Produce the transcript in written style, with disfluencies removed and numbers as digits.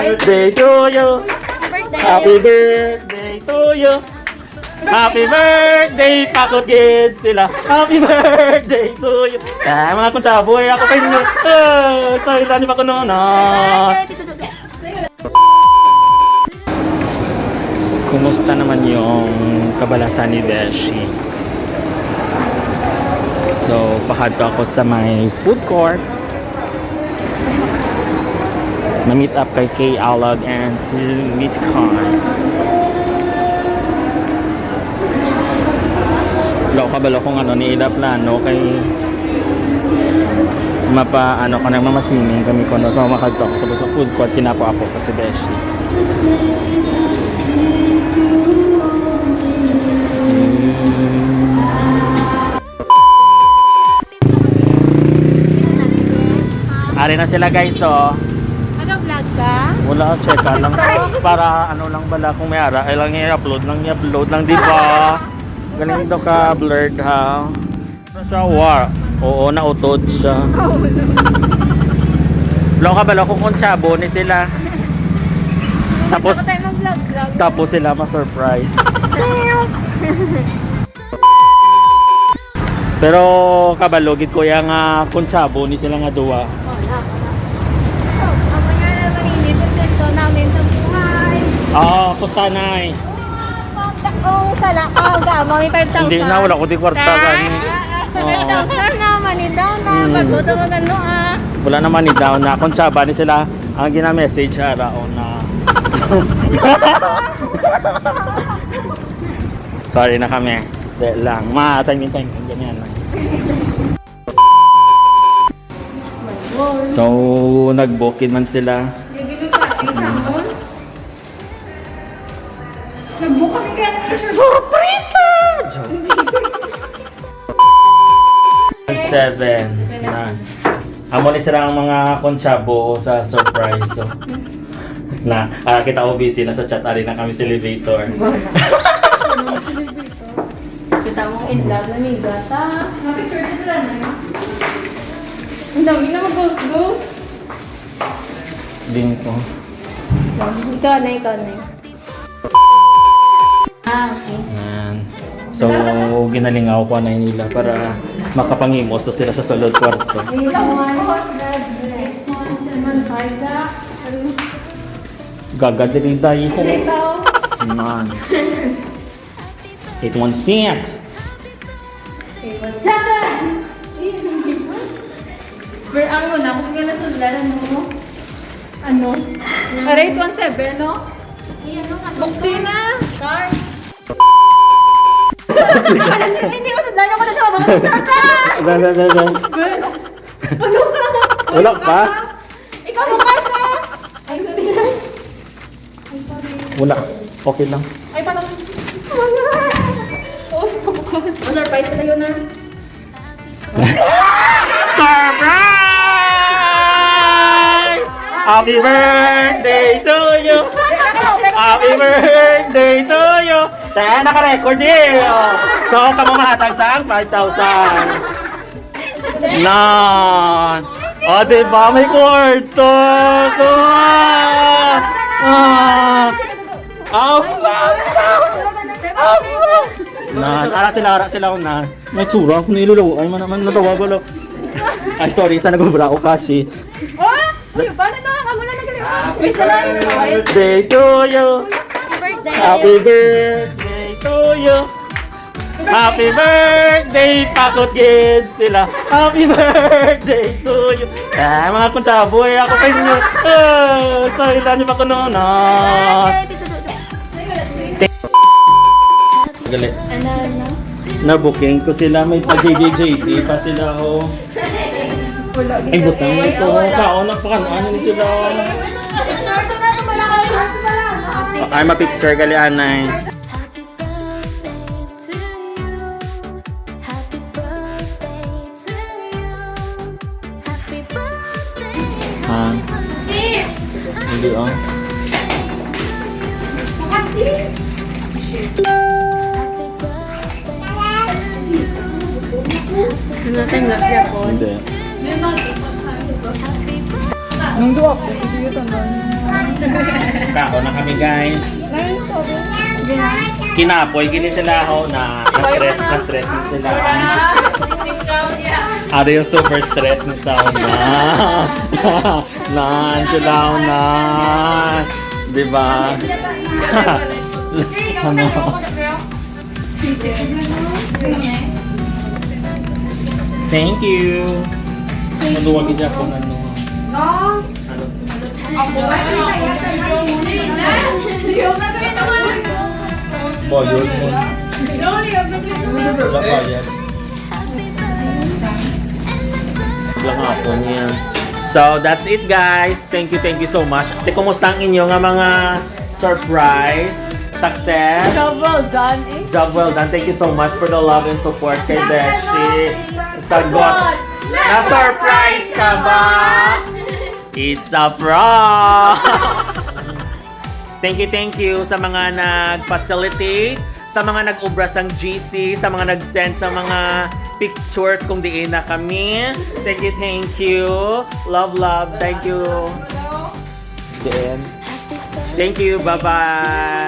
birthday to you. Happy birthday to you. Happy birthday, pakot kids sila. Happy birthday to you. Mga kuntsaboy, ako pa inyo. Sa ilan ni Pakununot. Kumusta naman yung kabalasan ni Beshy? So, pahadto ako sa may food court. Na-meet up kay Kay Alog and to meet Con. Wala kabalo kung ano ni Ida plano kay ano ka nang mamasining kami ko no. So, makadto ako sa food court. Kinapo ako kasi Beshy. Ari na sila guys, so Nag-vlog ka? wala, check lang para ano lang bala kung may ara, ay lang i-upload lang, di ba? Galing daw ka blurred ha. Ano siya, war? Oo, nautod siya. Wala ka bala kung kontsabo ni sila. Tapos sila ma-surprise. Pero kabalogit ko yung kontsabo ni sila nga duwa. Oo, kusanay. Kung salakaw ka, mami 5,000. Hindi na, wala ko di kwarta gani. 5,000 naman, ni down na. Pagod mo na no Wala naman ni down na. Kung siya ba ni sila, ang gina-message araw na. Sorry na kami. De lang. Time. Ganyan lang. So, nag-booking man sila. Surpresa! 7 na. Amo ni sila ang mga kontsabo sa surprise. So, na kita ko busy na sa chat ari na kami sa elevator. Kita mo in-vlog na may gata. Ma-picture nila na. Ang dami na mag-ghost. Din ko. Ikaw na. Okay. Yan. So, ginalingaw ko na nila para makapangimos to sila sa sulod kwarto. Gagad din tayo ko. Man. 816. 7. Pero ang una, kung gano'n sudlaran mo, ano? Rate 17, no? Buksina! Car! Hindi ko sudlaran ako na ito, mga sasaka! Ano ka? Wala ka? Ikaw bukas ka! Ay, sorry lang. Wala. Okay lang. Ay, parang... Oh, bukas. Surprise na yun, ah. Surprise! Happy birthday to you! Happy birthday to you! Kaya naka-record din! So, kamamatag sa 5,000. Nan! O, diba? May kwarto! Nan, ara sila ko na. May tsura ako nilulaw. Ay, man natawa ko lo. Ay, sorry, sa nagbabra ko kasi. Oh! Paano na? Kamu na nagaling. Wish na lang. Birthday to you. Happy birthday to you. Happy birthday, pakot kids sila. Happy birthday to you. Mga kuntsaboy, ako pa inyo. Sa ilan ni Pakununot. Galit. Na-booking ko sila, may pa-JD pa sila oh. Ay, butang ito. Kaon, napakanoan ni sila. Ay, ma-picture gali anay. Ha? Hindi oh. Time lapse niya po. Hindi. Nung doon ako, hindi ito na. Kao na kami guys. Kinapoy, gini sila ho na na-stress na sila. Ano yung super stress ni Sauna? Nan sila na. Diba? Ano? Thank you. Maluwag niya po ano. Ano? Boyod mo. Babayad. Lang ako niya. So, that's it guys. Thank you so much. Ate, kumusta ang inyo nga mga surprise? Success? Job well done eh. Job well done. Thank you so much for the love and support kay Beshy. Sagot. Na-surprise ka ba? It's a prank! Thank you sa mga nag-facilitate, sa mga nag-ubra sang GC, sa mga nag-send sa mga pictures kung diin na kami. Thank you. Love. Thank you. Then, thank you. Bye-bye.